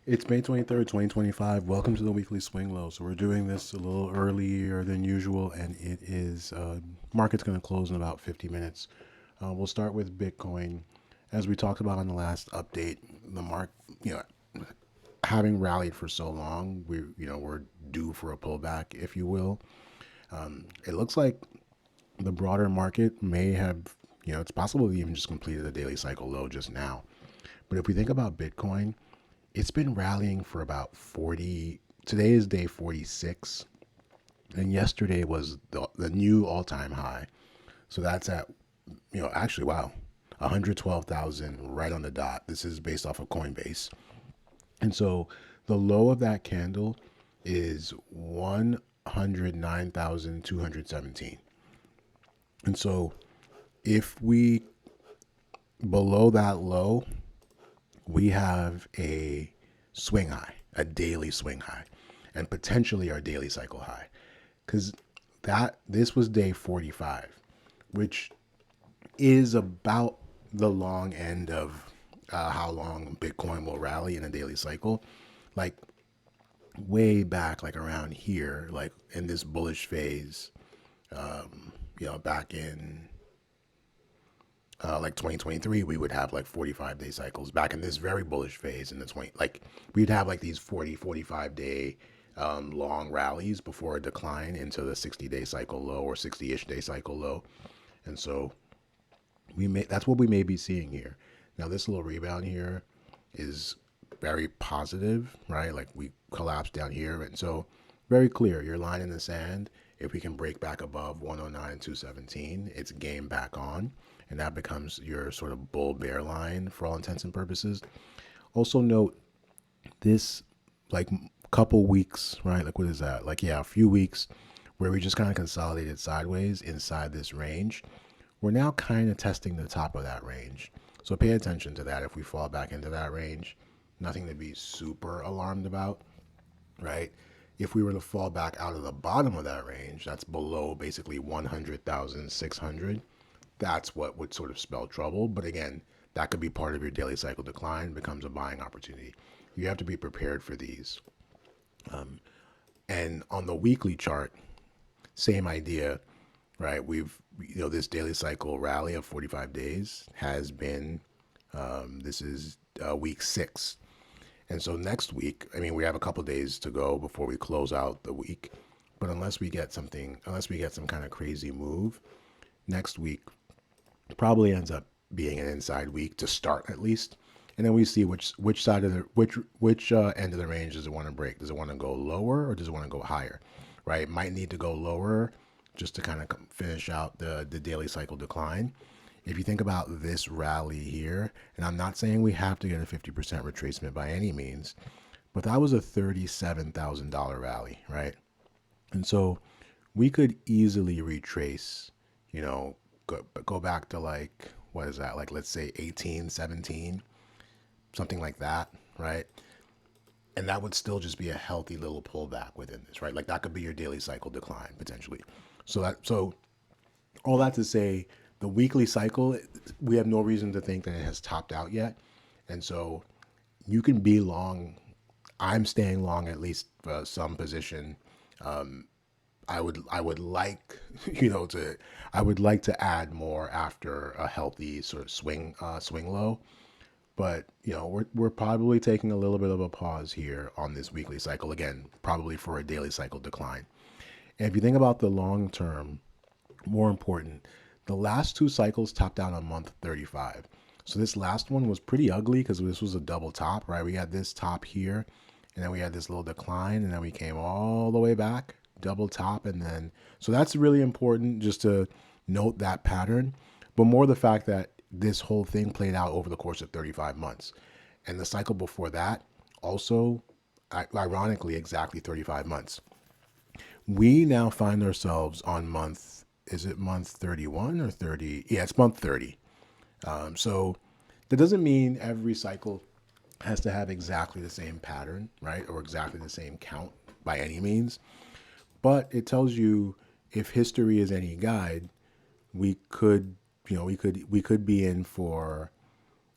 It's May 23rd, 2025. Welcome to the weekly swing low. So we're doing this a little earlier than usual, and it is market's going to close in about 50 minutes. We'll start with Bitcoin. As we talked about on the last update, the you know, having rallied for so long, we're due for a pullback, if you will. It looks like the broader market may have, it's possible they even just completed a daily cycle low just now. But if we think about Bitcoin, it's been rallying for about 40. Today is day 46, and yesterday was the new all-time high. So that's at, actually, wow, 112,000 right on the dot. This is based off of Coinbase. And so the low of that candle is 109,217. And so if we below that low, we have a swing high, a daily swing high, and potentially our daily cycle high. Because this was day 45, which is about the long end of how long Bitcoin will rally in a daily cycle. Like way back, like around here, like in this bullish phase, back in like 2023, we would have like 45-day cycles. Back in this very bullish phase in the 20, like we'd have like these 40, 45-day long rallies before a decline into the 60-day cycle low or 60-ish day cycle low. And so that's what we may be seeing here. Now, this little rebound here is very positive, right? Like we collapsed down here. And so very clear, your line in the sand. If we can break back above 109,217, it's game back on. And that becomes your sort of bull bear line for all intents and purposes. Also note this like couple weeks, right? Like what is that? Like, yeah, a few weeks where we just kind of consolidated sideways inside this range. We're now kind of testing the top of that range. So pay attention to that. If we fall back into that range, nothing to be super alarmed about, right? If we were to fall back out of the bottom of that range, that's below basically 100,600. That's what would sort of spell trouble. But again, that could be part of your daily cycle decline, becomes a buying opportunity. You have to be prepared for these. And on the weekly chart, same idea, right? This daily cycle rally of 45 days has been, this is week 6. And so next week, I mean, we have a couple days to go before we close out the week. But unless we get some kind of crazy move, next week probably ends up being an inside week to start at least. And then we see which side of the which end of the range does it want to break? Does it want to go lower or does it want to go higher? Right? Might need to go lower just to kind of finish out the daily cycle decline. If you think about this rally here, and I'm not saying we have to get a 50% retracement by any means, but that was a $37,000 rally, right? And so we could easily retrace, go back to like, what is that? Like, let's say 18, 17, something like that, right? And that would still just be a healthy little pullback within this, right? Like that could be your daily cycle decline potentially. So all that to say, the weekly cycle, we have no reason to think that it has topped out yet. And so you can be long. I'm staying long at least for some position. I would like I would like to add more after a healthy sort of swing low. But we're probably taking a little bit of a pause here on this weekly cycle again, probably for a daily cycle decline. And if you think about the long term, more important, the last two cycles topped out on month 35. So this last one was pretty ugly because this was a double top, right? We had this top here, and then we had this little decline, and then we came all the way back, double top, and then so that's really important just to note that pattern, but more the fact that this whole thing played out over the course of 35 months. And the cycle before that also, ironically, exactly 35 months. We now find ourselves on is it month 31 or 30? Yeah, it's month 30. So that doesn't mean every cycle has to have exactly the same pattern, right? Or exactly the same count by any means. But it tells you, if history is any guide, we could, we could be in for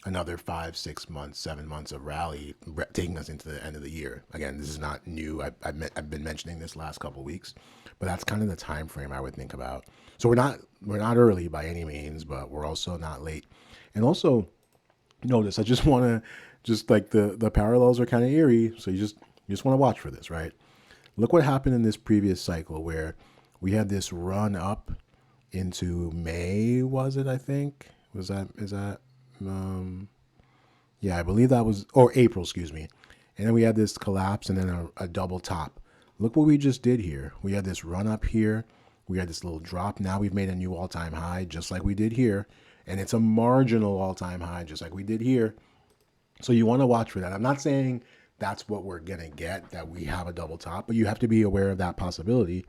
another 5, 6 months, 7 months of rally, taking us into the end of the year. Again, this is not new. I've been mentioning this last couple of weeks, but that's kind of the time frame I would think about. So we're not early by any means, but we're also not late. And also notice, I just want to just like the parallels are kind of eerie, so you just want to watch for this, right? Look what happened in this previous cycle where we had this run up into May, was it? I think was that is that um, yeah, I believe that was, or April, excuse me. And then we had this collapse and then a double top. Look what we just did here. We had this run up here. We had this little drop. Now we've made a new all-time high, just like we did here. And it's a marginal all-time high, just like we did here. So you want to watch for that. I'm not saying that's what we're going to get, that we have a double top, but you have to be aware of that possibility.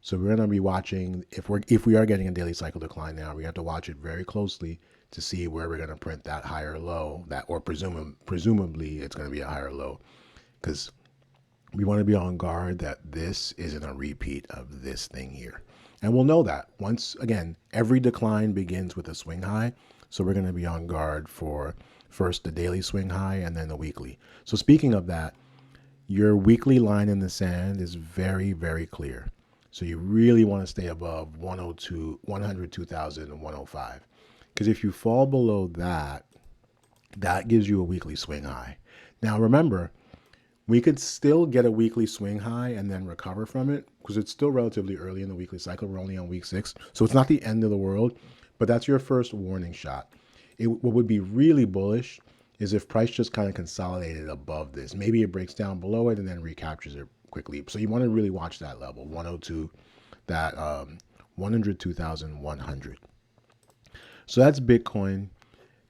So we're going to be watching, if we are getting a daily cycle decline now, we have to watch it very closely to see where we're going to print that higher low, that or presumably it's going to be a higher low, because we want to be on guard that this isn't a repeat of this thing here. And we'll know that once again, every decline begins with a swing high. So we're going to be on guard for first the daily swing high and then the weekly. So speaking of that, your weekly line in the sand is very, very clear. So you really want to stay above 102, 102,105. Because if you fall below that, that gives you a weekly swing high. Now remember, we could still get a weekly swing high and then recover from it because it's still relatively early in the weekly cycle. We're only on week 6. So it's not the end of the world, but that's your first warning shot. What would be really bullish is if price just kind of consolidated above this. Maybe it breaks down below it and then recaptures it quickly. So you want to really watch that level, 102, that 102,100. So that's Bitcoin.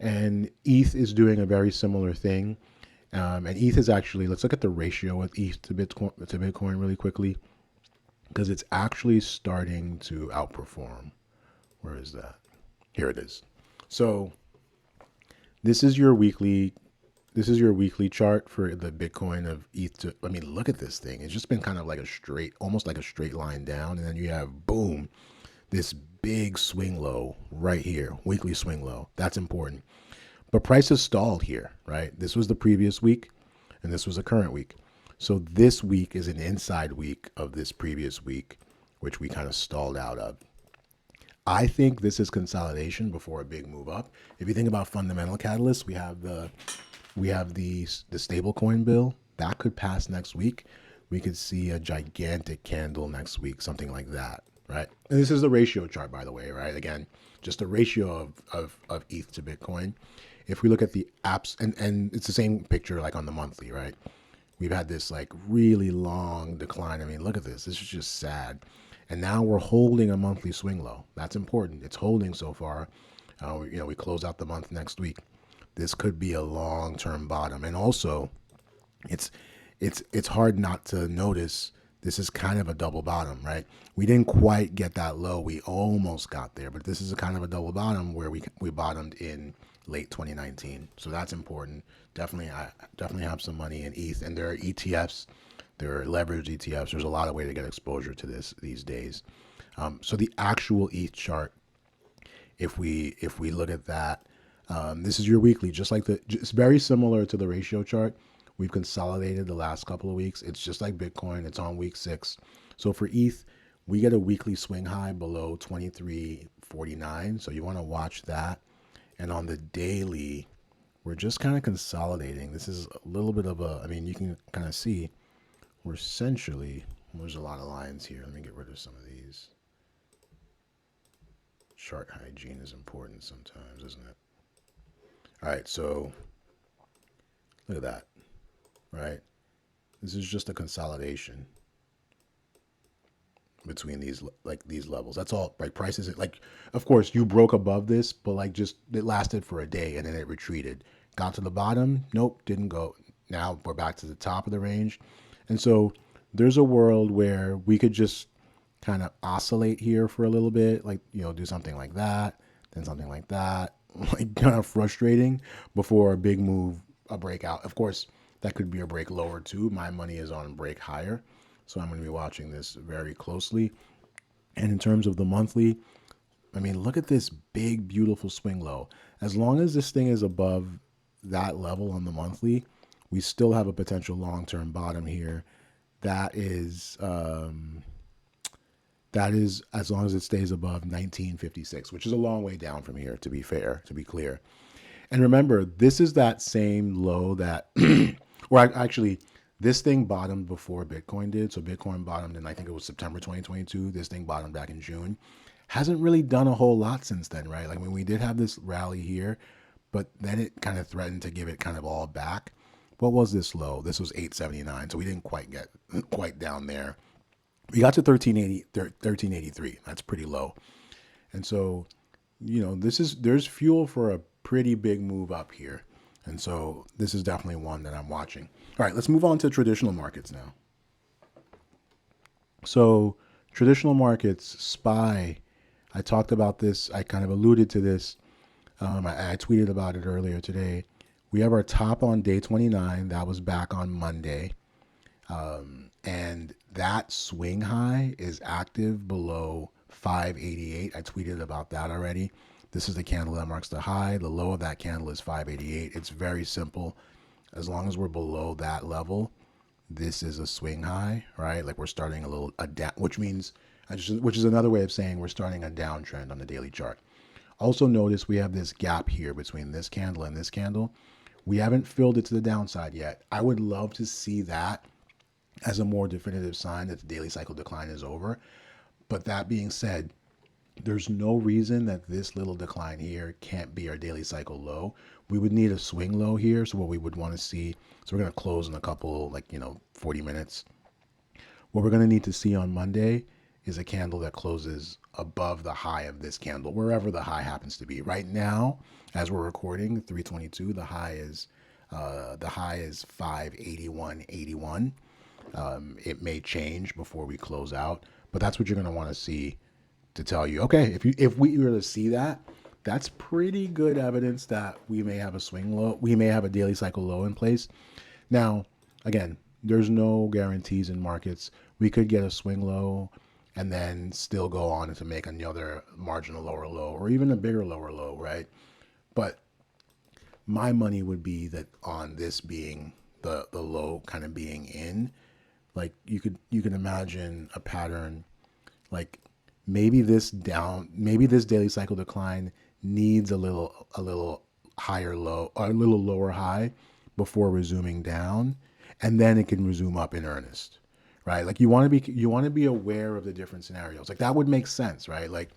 And ETH is doing a very similar thing. And ETH is actually, let's look at the ratio of ETH to Bitcoin really quickly, because it's actually starting to outperform. Where is that? Here it is. So this is your weekly chart for the Bitcoin of ETH to, I mean, look at this thing. It's just been kind of like almost like a straight line down. And then you have, boom, this big swing low right here, weekly swing low. That's important. But price has stalled here, right? This was the previous week, and this was the current week. So this week is an inside week of this previous week, which we kind of stalled out of. I think this is consolidation before a big move up. If you think about fundamental catalysts, we have the stable coin bill that could pass next week. We could see a gigantic candle next week, something like that, right? And this is the ratio chart, by the way, right? Again, just a ratio of ETH to Bitcoin. If we look at the apps, and it's the same picture like on the monthly, right? We've had this like really long decline. I mean, look at this. This is just sad. And now we're holding a monthly swing low. That's important. It's holding so far. We close out the month next week. This could be a long-term bottom. And also, it's hard not to notice this is kind of a double bottom, right? We didn't quite get that low. We almost got there, but this is a kind of a double bottom where we bottomed in late 2019. So that's important. I definitely have some money in ETH, and there are ETFs, there are leveraged ETFs. There's a lot of way to get exposure to this these days. So the actual ETH chart, if we look at that, this is your weekly, it's very similar to the ratio chart. We've consolidated the last couple of weeks. It's just like Bitcoin. It's on week 6. So for ETH, we get a weekly swing high below 23.49. So you want to watch that. And on the daily, we're just kind of consolidating. This is a little bit of you can kind of see we're essentially, there's a lot of lines here. Let me get rid of some of these. Chart hygiene is important sometimes, isn't it? All right, so look at that, right? This is just a consolidation between these levels. That's all. Like prices, like of course you broke above this, but like just it lasted for a day and then it retreated. Got to the bottom, nope, didn't go. Now we're back to the top of the range, and so there's a world where we could just kind of oscillate here for a little bit, like do something like that, then something like that, like kind of frustrating before a big move, a breakout. Of course, that could be a break lower too. My money is on break higher. So I'm going to be watching this very closely. And in terms of the monthly, I mean, look at this big, beautiful swing low. As long as this thing is above that level on the monthly, we still have a potential long-term bottom here. That is as long as it stays above 1956, which is a long way down from here, to be fair, to be clear. And remember, this is that same low that, or actually, this thing bottomed before Bitcoin did. So Bitcoin bottomed in, I think it was September 2022. This thing bottomed back in June. Hasn't really done a whole lot since then, right? Like when we did have this rally here, but then it kind of threatened to give it kind of all back. What was this low? This was 879. So we didn't quite get quite down there. We got to 1383. That's pretty low. And so, there's fuel for a pretty big move up here. And so this is definitely one that I'm watching. All right, let's move on to traditional markets now. So traditional markets, SPY, I talked about this. I kind of alluded to this. I tweeted about it earlier today. We have our top on day 29. That was back on Monday. And that swing high is active below 588. I tweeted about that already. This is the candle that marks the high. The low of that candle is 588. It's very simple. As long as we're below that level, this is a swing high, right? Like we're starting a down, which is another way of saying we're starting a downtrend on the daily chart. Also notice we have this gap here between this candle and this candle. We haven't filled it to the downside yet. I would love to see that as a more definitive sign that the daily cycle decline is over. But that being said, there's no reason that this little decline here can't be our daily cycle low. We would need a swing low here. So what we would want to see, so we're going to close in a couple, 40 minutes. What we're going to need to see on Monday is a candle that closes above the high of this candle, wherever the high happens to be. Right now, as we're recording, 322, the high is 581.81. It may change before we close out, but that's what you're going to want to see to tell you, okay, if we were to see that, that's pretty good evidence that we may have a swing low, we may have a daily cycle low in place. Now, again, there's no guarantees in markets. We could get a swing low and then still go on to make another marginal lower low or even a bigger lower low, right? But my money would be that on this being the low kind of being in, like you could imagine a pattern like maybe this daily cycle decline needs a little higher low or a little lower high before resuming down, and then it can resume up in earnest, right? Like you want to be aware of the different scenarios. Like that would make sense, right? Like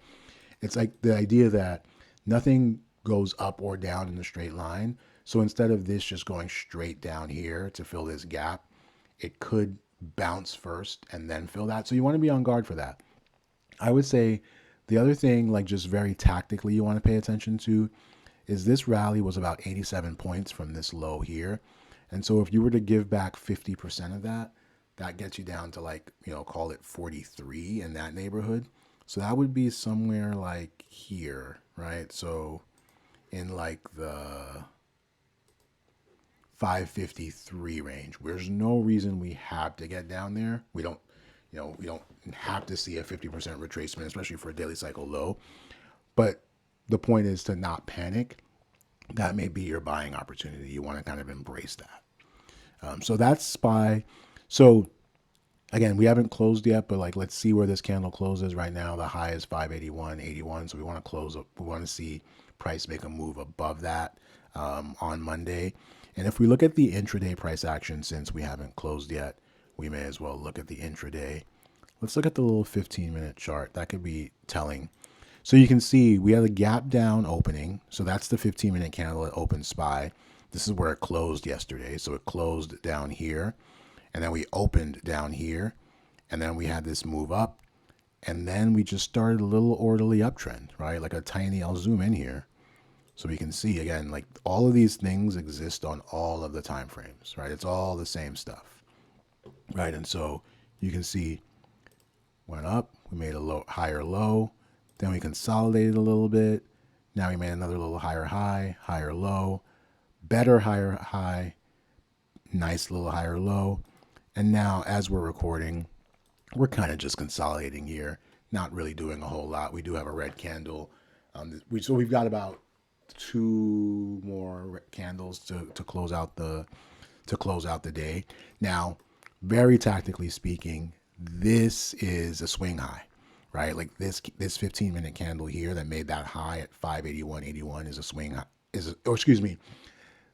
it's like the idea that nothing goes up or down in a straight line. So instead of this just going straight down here to fill this gap, it could bounce first and then fill that. So you want to be on guard for that. I would say the other thing, like just very tactically, you want to pay attention to is this rally was about 87 points from this low here. And so if you were to give back 50% of that, that gets you down to call it 43 in that neighborhood. So that would be somewhere like here, right? So in like the 553 range. There's no reason we have to get down there. We don't have to see a 50% retracement, especially for a daily cycle low. But the point is to not panic. That may be your buying opportunity. You want to kind of embrace that. So that's SPY. So again, we haven't closed yet, but let's see where this candle closes right now. The high is 581.81. So we want to close up. We want to see price make a move above that on Monday. And if we look at the intraday price action, since we haven't closed yet, we may as well look at the intraday. Let's look at the little 15-minute chart. That could be telling. So you can see we have a gap down opening. So that's the 15-minute candle that opened SPY. This is where it closed yesterday. So it closed down here. And then we opened down here. And then we had this move up. And then we just started a little orderly uptrend, right? Like a tiny, I'll zoom in here. So we can see, again, like all of these things exist on all of the time frames, right? It's all the same stuff, right? And so you can see went up, we made a higher low, then we consolidated a little bit. Now we made another little higher high, higher low, better higher high, nice little higher low. And now as we're recording, we're kind of just consolidating here. not really doing a whole lot. We do have a red candle. So we've got about two more candles to close out the day. Now, very tactically speaking, this is a swing high, right? Like this 15-minute candle here that made that high at 581.81 is a swing high.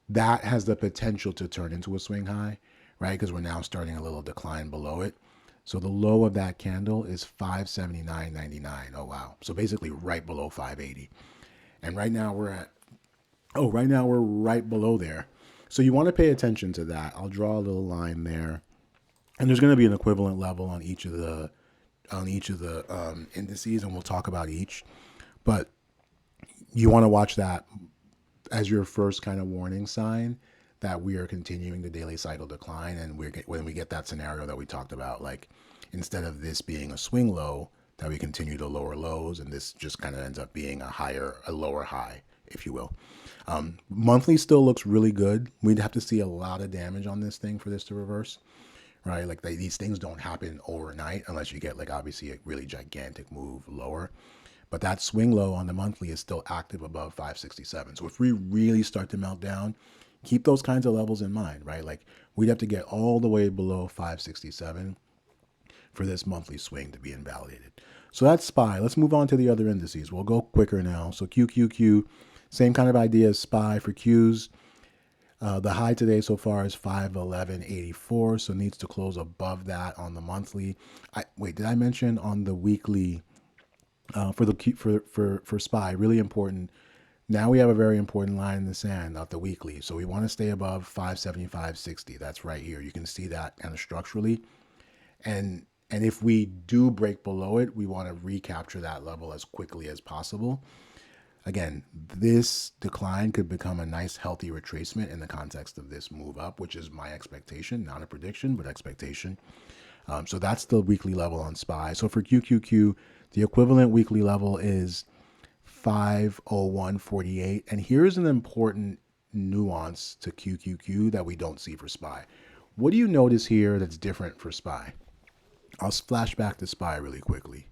That has the potential to turn into a swing high, right? Because we're now starting a little decline below it. So the low of that candle is 579.99. Oh wow. So basically right below 580. And right now we're right below there. So you want to pay attention to that. I'll draw a little line there. And there's going to be an equivalent level on each of the indices, and we'll talk about each. But you want to watch that as your first kind of warning sign that we are continuing the daily cycle decline, and when we get that scenario that we talked about, like instead of this being a swing low, that we continue to lower lows, and this just kind of ends up being a lower high, if you will. Monthly still looks really good. We'd have to see a lot of damage on this thing for this to reverse, right? Like these things don't happen overnight unless you get like obviously a really gigantic move lower. But that swing low on the monthly is still active above 567. So if we really start to melt down, keep those kinds of levels in mind, right? Like we'd have to get all the way below 567 for this monthly swing to be invalidated. So that's SPY. Let's move on to the other indices. We'll go quicker now. So QQQ, same kind of idea as SPY for Qs. The high today so far is 511.84, so needs to close above that on the monthly. Did I mention on the weekly for SPY? Really important. Now we have a very important line in the sand at the weekly, so we want to stay above 575.60. That's right here. You can see that kind of structurally, and if we do break below it, we want to recapture that level as quickly as possible. Again, this decline could become a nice healthy retracement in the context of this move up, which is my expectation, not a prediction, but expectation. So that's the weekly level on SPY. So for QQQ, the equivalent weekly level is 501.48. And here's an important nuance to QQQ that we don't see for SPY. What do you notice here that's different for SPY? I'll flash back to SPY really quickly.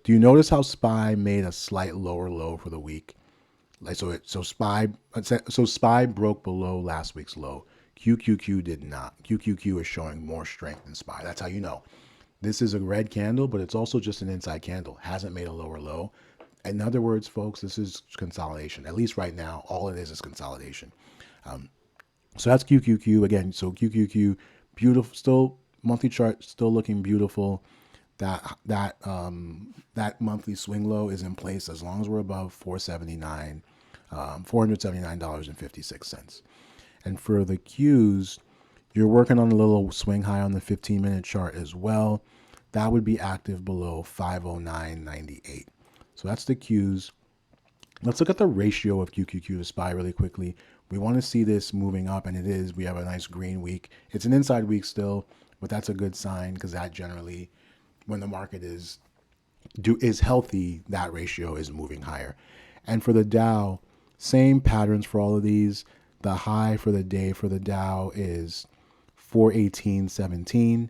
Do you notice how SPY made a slight lower low for the week? Like so SPY broke below last week's low. QQQ did not. QQQ is showing more strength than SPY. That's how you know. This is a red candle, but it's also just an inside candle. Hasn't made a lower low. In other words, folks, this is consolidation. At least right now, all it is consolidation. So that's QQQ again. So QQQ, beautiful. Still monthly chart, still looking beautiful. That monthly swing low is in place as long as we're above $479.56. And for the Qs, you're working on a little swing high on the 15-minute chart as well. That would be active below 509.98. So that's the Qs. Let's look at the ratio of QQQ to SPY really quickly. We want to see this moving up, and it is. We have a nice green week. It's an inside week still, but that's a good sign because that generally, when the market is healthy, that ratio is moving higher. And for the Dow, same patterns for all of these. The high for the day for the Dow is 418.17.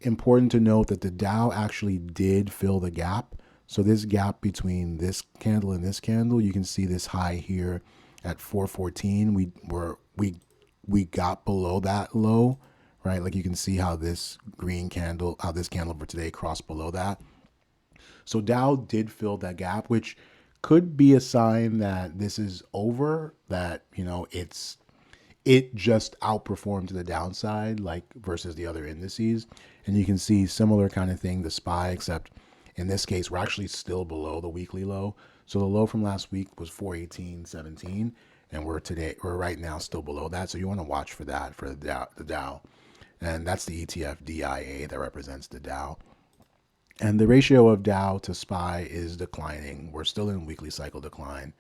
Important to note that the Dow actually did fill the gap. So this gap between this candle and this candle, you can see this high here at 414. We got below that low, right? Like you can see how this candle for today crossed below that. So Dow did fill that gap, which could be a sign that this is over, that, it just outperformed to the downside, like versus the other indices. And you can see similar kind of thing to SPY, except in this case, we're actually still below the weekly low. So the low from last week was 418.17, and we're right now still below that. So you want to watch for that for the Dow. And that's the ETF DIA that represents the Dow. And the ratio of Dow to SPY is declining. We're still in weekly cycle decline,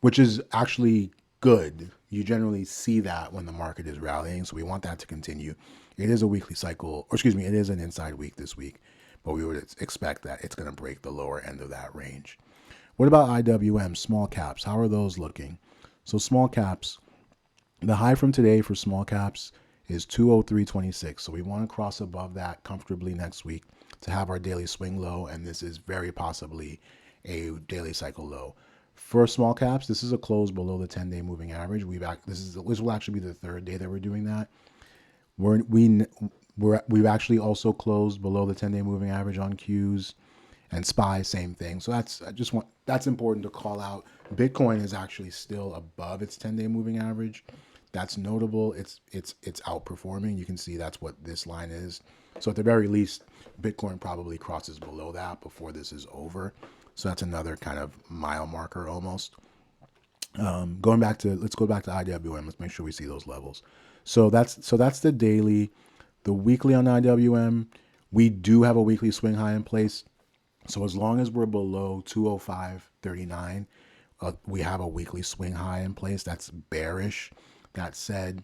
which is actually good. You generally see that when the market is rallying. So we want that to continue. It is a weekly cycle, it is an inside week this week, but we would expect that it's going to break the lower end of that range. What about IWM, small caps? How are those looking? So small caps, the high from today for small caps is 203.26. So we want to cross above that comfortably next week to have our daily swing low, and this is very possibly a daily cycle low. For small caps, this is a close below the 10-day moving average. This will actually be the third day that we're doing that. We've actually also closed below the 10-day moving average on Qs, and SPY, same thing. So that's important to call out. Bitcoin is actually still above its 10-day moving average. That's notable. It's outperforming. You can see that's what this line is. So at the very least, Bitcoin probably crosses below that before this is over. So that's another kind of mile marker almost. Let's go back to IWM. Let's make sure we see those levels. So that's the daily. The weekly on IWM, we do have a weekly swing high in place. So as long as we're below 205.39, we have a weekly swing high in place. That's bearish. That said,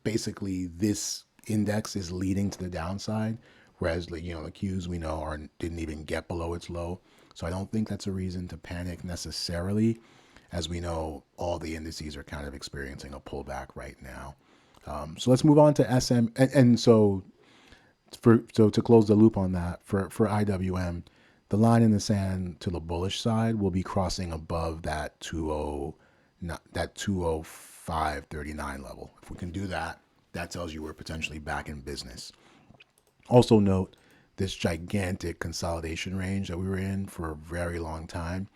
basically this index is leading to the downside, whereas the Qs we know didn't even get below its low. So I don't think that's a reason to panic necessarily, as we know all the indices are kind of experiencing a pullback right now. So let's move on to SM, and so to close the loop on that, for IWM, the line in the sand to the bullish side will be crossing above that 205.39 level. If we can do that, that tells you we're potentially back in business. Also note this gigantic consolidation range that we were in for a very long time.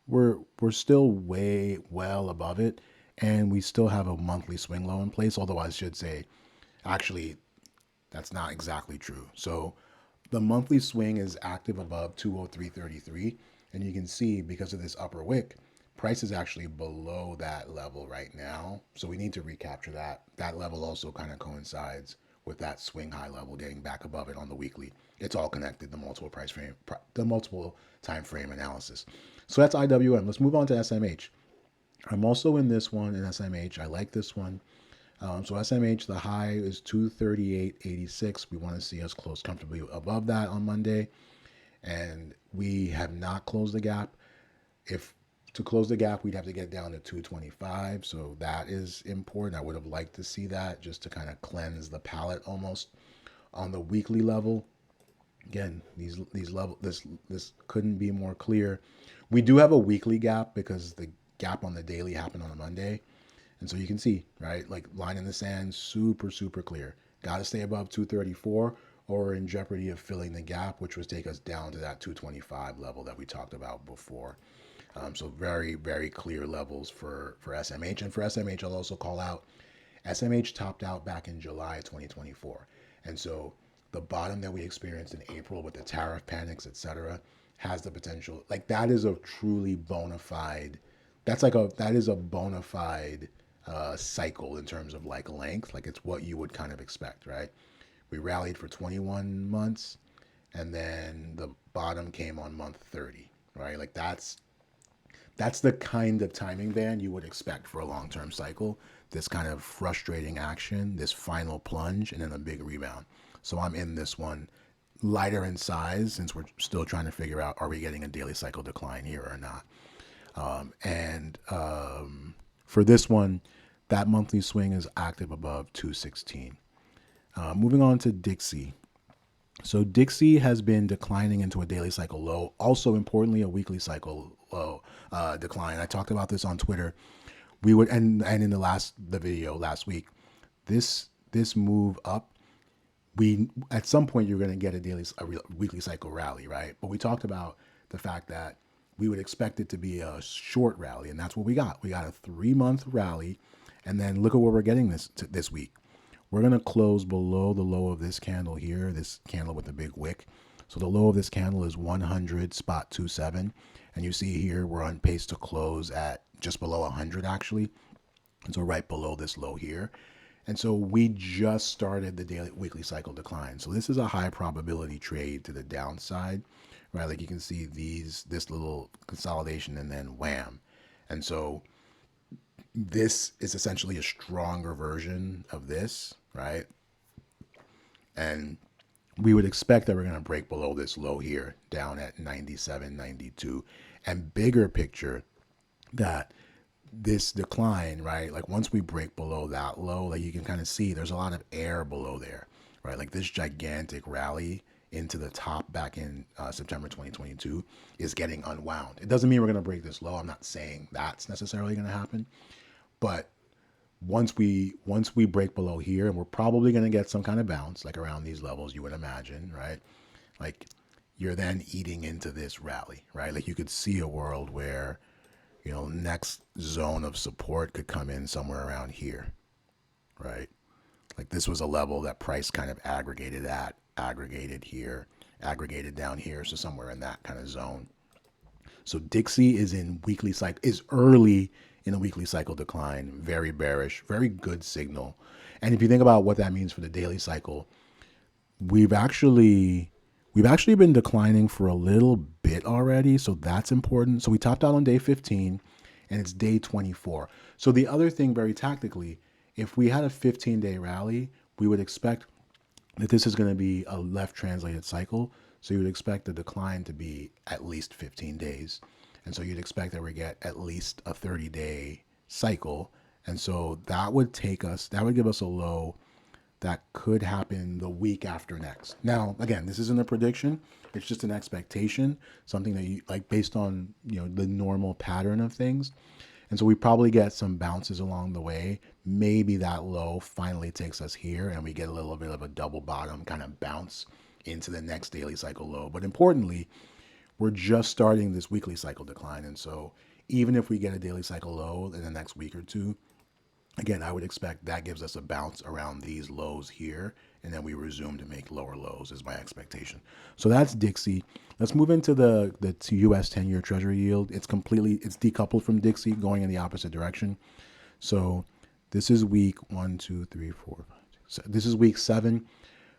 We're still way well above it, and we still have a monthly swing low in place, although I should say actually that's not exactly true. So the monthly swing is active above 203.33, and you can see because of this upper wick, price is actually below that level right now. So we need to recapture that. That level also kind of coincides with that swing high level getting back above it on the weekly. It's all connected, the multiple time frame analysis. So that's IWM. Let's move on to SMH. I'm also in this one in SMH. I like this one. So SMH, the high is 238.86. We want to see us close comfortably above that on Monday. And we have not closed the gap. If to close the gap, we'd have to get down to 225. So that is important. I would have liked to see that just to kind of cleanse the palette almost. On the weekly level, again, these level this couldn't be more clear. We do have a weekly gap because the gap on the daily happened on a Monday. And so you can see, right, like line in the sand, super, super clear. Got to stay above 234 or we're in jeopardy of filling the gap, which would take us down to that 225 level that we talked about before. So very, very clear levels for SMH. And for SMH, I'll also call out SMH topped out back in July 2024. And so the bottom that we experienced in April with the tariff panics, et cetera, has the potential. Like that is a truly bona fide, that is a bona fide cycle in terms of like length. Like it's what you would kind of expect, right? We rallied for 21 months and then the bottom came on month 30, right? Like that's the kind of timing band you would expect for a long-term cycle. This kind of frustrating action, this final plunge, and then a big rebound. So I'm in this one, lighter in size, since we're still trying to figure out, are we getting a daily cycle decline here or not? For this one, that monthly swing is active above 216. Moving on to Dixie. So Dixie has been declining into a daily cycle low. Also, importantly, a weekly cycle low decline. I talked about this on Twitter. We would and in the video last week, this move up. We at some point you're going to get a weekly cycle rally, right? But we talked about the fact that we would expect it to be a short rally, and that's what we got. We got a 3-month rally, and then look at what we're getting this week. We're going to close below the low of this candle here, this candle with the big wick. So the low of this candle is 100.27. And you see here, we're on pace to close at just below 100 actually. And so right below this low here. And so we just started the weekly cycle decline. So this is a high probability trade to the downside, right? Like you can see this little consolidation and then wham. And so this is essentially a stronger version of this, right? And we would expect that we're going to break below this low here, down at 97, 92. And bigger picture, that this decline, right? Like once we break below that low, like you can kind of see there's a lot of air below there, right? Like this gigantic rally into the top back in September 2022 is getting unwound. It doesn't mean we're going to break this low. I'm not saying that's necessarily going to happen, but once we break below here, and we're probably going to get some kind of bounce like around these levels, you would imagine, right? Like you're then eating into this rally, right? Like you could see a world where, next zone of support could come in somewhere around here, right? Like this was a level that price kind of aggregated at, aggregated here, aggregated down here, so somewhere in that kind of zone. So Dixie is in weekly cycle, is early in a weekly cycle decline, very bearish, very good signal. And if you think about what that means for the daily cycle, we've actually been declining for a little bit already, so that's important. So we topped out on day 15 and it's day 24. So the other thing, very tactically, if we had a 15-day rally, we would expect that this is going to be a left translated cycle. So you would expect the decline to be at least 15 days. And so you'd expect that we get at least a 30-day cycle. And so that would give us a low that could happen the week after next. Now, again, this isn't a prediction. It's just an expectation, something that you like based on, the normal pattern of things. And so we probably get some bounces along the way. Maybe that low finally takes us here and we get a little bit of a double bottom kind of bounce into the next daily cycle low. But importantly, we're just starting this weekly cycle decline. And so even if we get a daily cycle low in the next week or two, again, I would expect that gives us a bounce around these lows here, and then we resume to make lower lows is my expectation. So that's Dixie. Let's move into the U.S. 10-year Treasury yield. It's decoupled from Dixie, going in the opposite direction. So this is week 1, 2, 3, 4, 5, 6. This is week 7.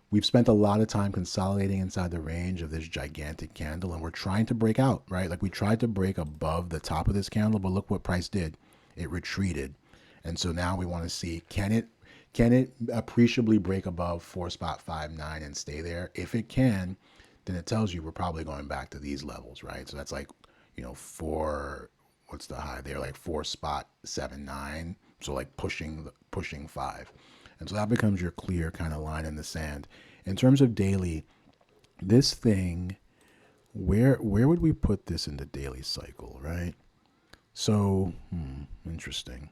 We've spent a lot of time consolidating inside the range of this gigantic candle, and we're trying to break out, right? Like we tried to break above the top of this candle, but look what price did. It retreated. And so now we want to see, can it appreciably break above 4.59 and stay there? If it can, then it tells you we're probably going back to these levels, right? So that's like, what's the high there? Like 4.79. So like pushing 5. And so that becomes your clear kind of line in the sand. In terms of daily, this thing, where would we put this in the daily cycle, right? So, interesting.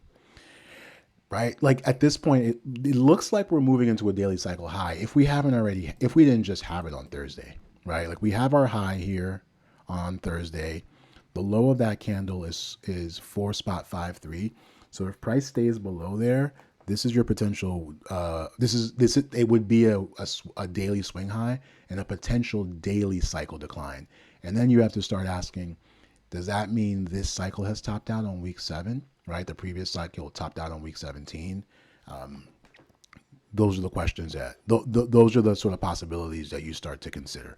Right? Like at this point, it looks like we're moving into a daily cycle high. If we didn't just have it on Thursday, right? Like we have our high here on Thursday. The low of that candle is 4.53. So if price stays below there, this is your potential. It would be a daily swing high and a potential daily cycle decline. And then you have to start asking, does that mean this cycle has topped out on week 7? Right, the previous cycle topped out on week 17. Those are the questions those are the sort of possibilities that you start to consider.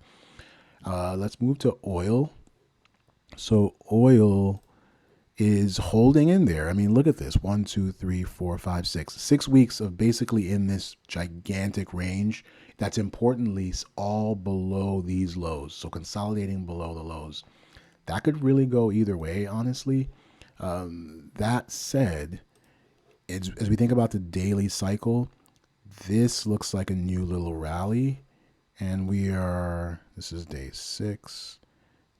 Let's move to oil. So oil is holding in there. I mean, look at this: 1, 2, 3, 4, 5, 6. 6 weeks of basically in this gigantic range. That's importantly all below these lows. So consolidating below the lows. That could really go either way, honestly. That said, as we think about the daily cycle, this looks like a new little rally. And this is day 6,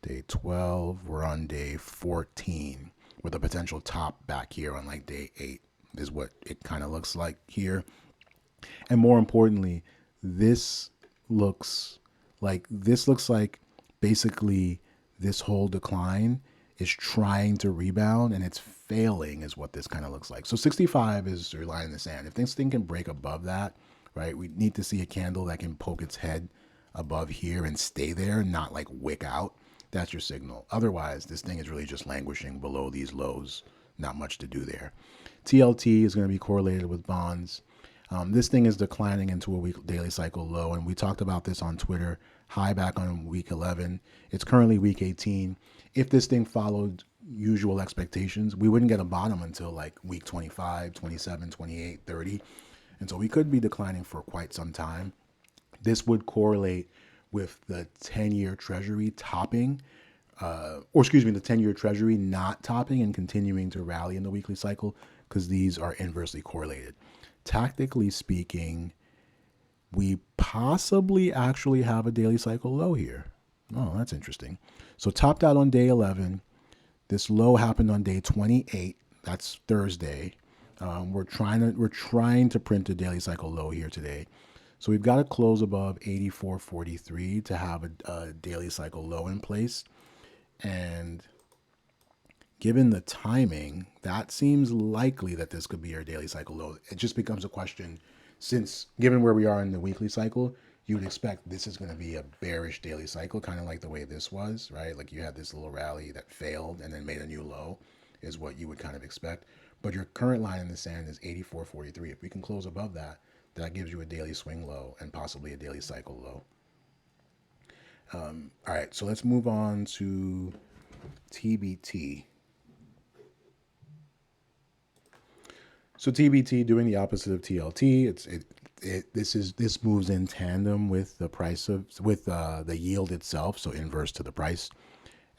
day 12. We're on day 14 with a potential top back here on like day 8 is what it kind of looks like here. And more importantly, this looks like basically this whole decline is trying to rebound and it's failing is what this kind of looks like. So 65 is your line in the sand. If this thing can break above that, right, we need to see a candle that can poke its head above here and stay there, not like wick out. That's your signal. Otherwise, this thing is really just languishing below these lows. Not much to do there. TLT is going to be correlated with bonds. This thing is declining into a daily cycle low, and we talked about this on Twitter. High back on week 11. It's currently week 18. If this thing followed usual expectations, we wouldn't get a bottom until like week 25, 27, 28, 30. And so we could be declining for quite some time. This would correlate with the 10-year Treasury topping or excuse me, the 10-year treasury not topping and continuing to rally in the weekly cycle, because these are inversely correlated. Tactically speaking, we possibly actually have a daily cycle low here. Oh, that's interesting. So topped out on day 11. This low happened on day 28. That's Thursday. We're trying to print a daily cycle low here today. So we've got to close above 84.43 to have a daily cycle low in place. And given the timing, that seems likely that this could be our daily cycle low. It just becomes a question, since given where we are in the weekly cycle, you would expect this is going to be a bearish daily cycle, kind of like the way this was, right? Like you had this little rally that failed and then made a new low, is what you would kind of expect. But your current line in the sand is 84.43. If we can close above that, that gives you a daily swing low and possibly a daily cycle low. All right, so let's move on to TBT. So TBT doing the opposite of TLT. This moves in tandem with the price of the yield itself, so inverse to the price.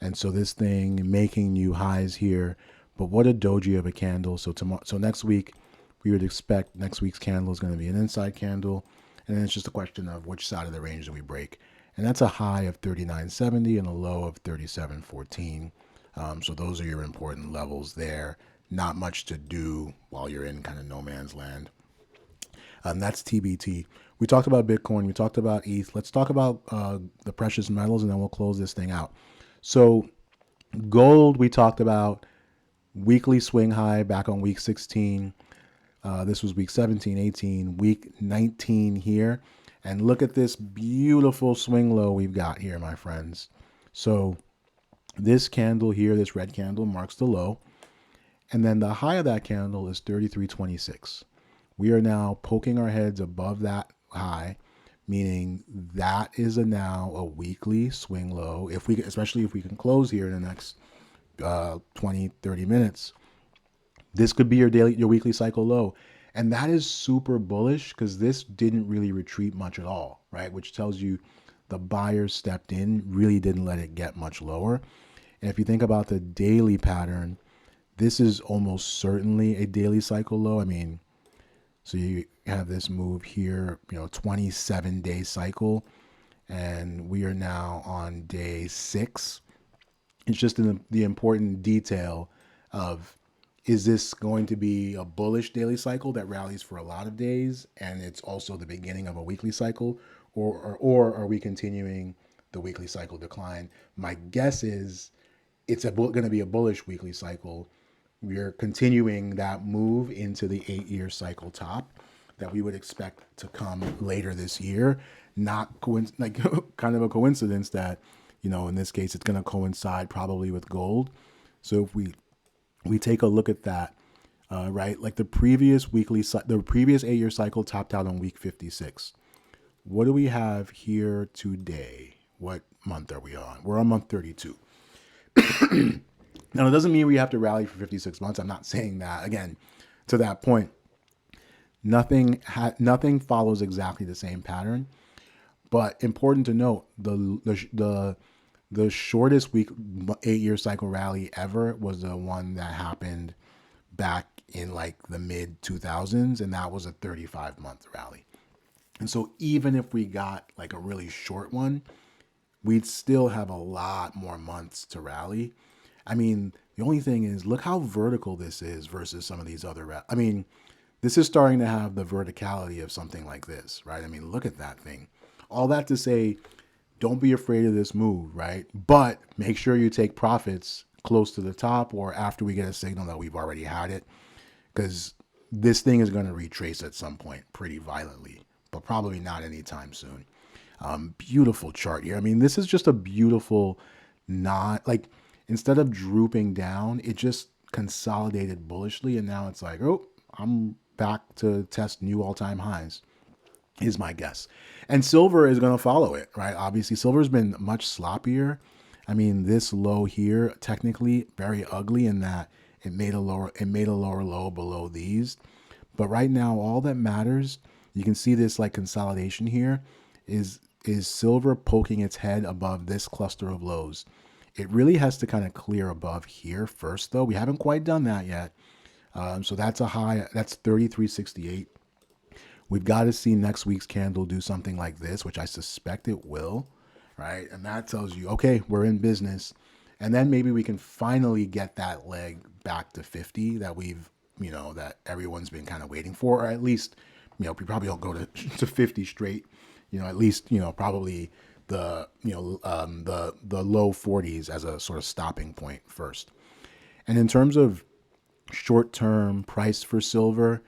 And so this thing making new highs here, but what a doji of a candle. So next week we would expect next week's candle is going to be an inside candle, and then it's just a question of which side of the range do we break. And that's a high of 39.70 and a low of 37.14. So those are your important levels there. Not much to do while you're in kind of no man's land. That's TBT. We talked about Bitcoin. We talked about ETH. Let's talk about the precious metals, and then we'll close this thing out. So gold, we talked about weekly swing high back on week 16. This was week 17, 18, week 19 here. And look at this beautiful swing low we've got here, my friends. So this candle here, this red candle, marks the low. And then the high of that candle is 33.26. We are now poking our heads above that high, meaning that is now a weekly swing low. Especially if we can close here in the next 20, 30 minutes, this could be your weekly cycle low. And that is super bullish because this didn't really retreat much at all, right? Which tells you the buyers stepped in, really didn't let it get much lower. And if you think about the daily pattern, this is almost certainly a daily cycle low. I mean, so you have this move here, 27-day cycle, and we are now on day 6. It's just in the important detail of, is this going to be a bullish daily cycle that rallies for a lot of days, and it's also the beginning of a weekly cycle, or are we continuing the weekly cycle decline? My guess is it's going to be a bullish weekly cycle. We're continuing that move into the 8-year cycle top that we would expect to come later this year. Not kind of a coincidence that, in this case, it's going to coincide probably with gold. So if we take a look at that, right? Like the previous 8-year cycle topped out on week 56. What do we have here today? What month are we on? We're on month 32. Now, it doesn't mean we have to rally for 56 months. I'm not saying that. Again, to that point, nothing follows exactly the same pattern. But important to note, the shortest 8-year cycle rally ever was the one that happened back in like the mid 2000s, and that was a 35-month rally. And so even if we got like a really short one, we'd still have a lot more months to rally. I mean, the only thing is, look how vertical this is versus some of these other. I mean, this is starting to have the verticality of something like this, right? I mean, look at that thing. All that to say, don't be afraid of this move, right? But make sure you take profits close to the top or after we get a signal that we've already had it, because this thing is going to retrace at some point pretty violently, but probably not anytime soon. Beautiful chart here. I mean, this is just a beautiful, instead of drooping down, it just consolidated bullishly, and now it's like, oh, I'm back to test new all-time highs, is my guess. And silver is going to follow it, right? Obviously, silver's been much sloppier. I mean, this low here, technically very ugly in that it made a lower low below these. But right now, all that matters, you can see this like consolidation here, is silver poking its head above this cluster of lows. It really has to kind of clear above here first, though. We haven't quite done that yet. So that's a high. That's 33.68. We've got to see next week's candle do something like this, which I suspect it will, right? And that tells you, okay, we're in business. And then maybe we can finally get that leg back to 50 that that everyone's been kind of waiting for, or at least, we probably don't go to 50 straight, at least, probably the low 40s as a sort of stopping point first. And in terms of short-term price for silver,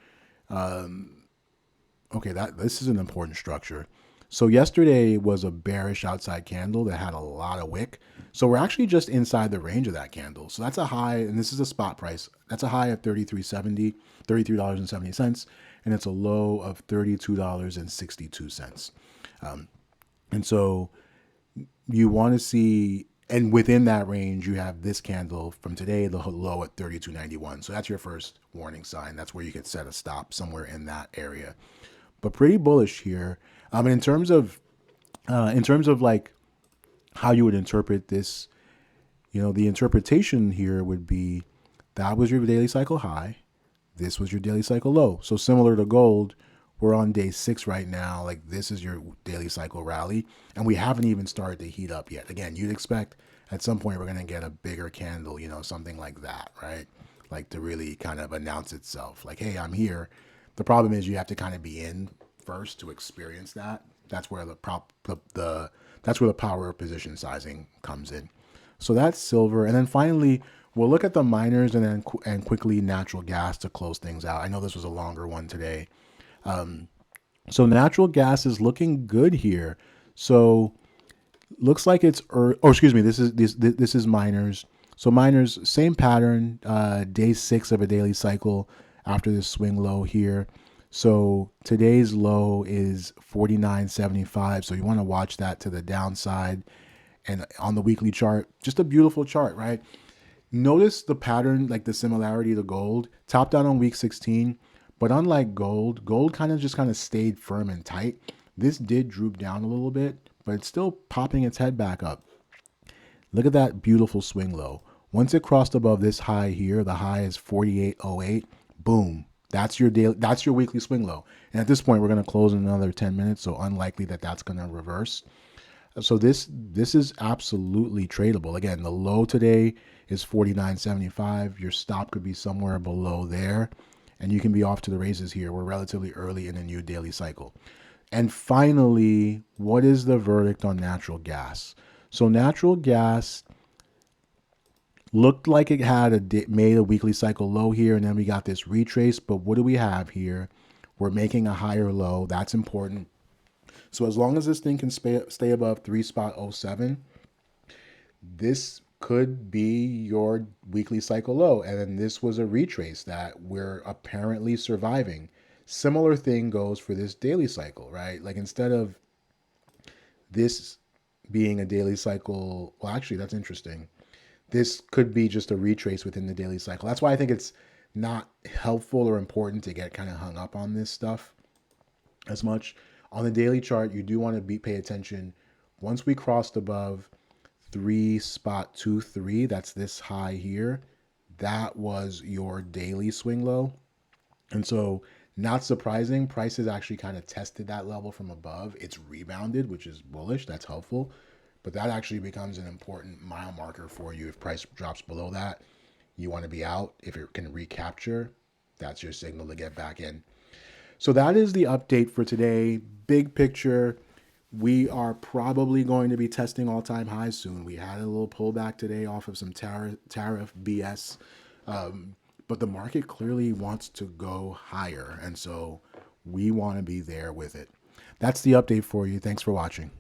okay, this is an important structure. So yesterday was a bearish outside candle that had a lot of wick. So we're actually just inside the range of that candle. So that's a high, and this is a spot price. That's a high of $33.70, $33.70, and it's a low of $32.62. And so you want to see, and within that range, you have this candle from today, the low at 32.91. So that's your first warning sign. That's where you could set a stop somewhere in that area. But pretty bullish here. And in terms of like how you would interpret this, the interpretation here would be that was your daily cycle high. This was your daily cycle low. So similar to gold, we're on day 6 right now. Like this is your daily cycle rally, and we haven't even started to heat up yet. Again, you'd expect at some point we're going to get a bigger candle, something like that, right? Like to really kind of announce itself, like, hey, I'm here. The problem is you have to kind of be in first to experience that. That's where that's where the power of position sizing comes in. So that's silver, and then finally we'll look at the miners and quickly natural gas to close things out. I know this was a longer one today. So natural gas is looking good here. So looks like it's excuse me. This is miners. So miners, same pattern. Day 6 of a daily cycle after this swing low here. So today's low is 49.75. So you want to watch that to the downside. And on the weekly chart, just a beautiful chart, right? Notice the pattern, like the similarity to gold. Top down on week 16. But unlike gold kind of stayed firm and tight. This did droop down a little bit, but it's still popping its head back up. Look at that beautiful swing low. Once it crossed above this high here, the high is 48.08. Boom. That's your weekly swing low. And at this point, we're going to close in another 10 minutes, so unlikely that that's going to reverse. So this is absolutely tradable. Again, the low today is 49.75. Your stop could be somewhere below there, and you can be off to the races here. We're relatively early in a new daily cycle. And finally, what is the verdict on natural gas? So natural gas looked like it had made a weekly cycle low here, and then we got this retrace. But what do we have here? We're making a higher low. That's important. So as long as this thing can stay above 3.07, this could be your weekly cycle low. And then this was a retrace that we're apparently surviving. Similar thing goes for this daily cycle, right? Like instead of this being a daily cycle, well, actually, that's interesting. This could be just a retrace within the daily cycle. That's why I think it's not helpful or important to get kind of hung up on this stuff as much. On the daily chart, you do want to pay attention. Once we crossed above 3.23, that's this high here, that was your daily swing low. And so not surprising, prices actually kind of tested that level from above. It's rebounded, which is bullish. That's helpful. But that actually becomes an important mile marker for you. If price drops below that, you want to be out. If it can recapture, that's your signal to get back in. So that is the update for today. Big picture, we are probably going to be testing all-time highs soon. We had a little pullback today off of some tariff BS, but the market clearly wants to go higher, and so we want to be there with it. That's the update for you. Thanks for watching.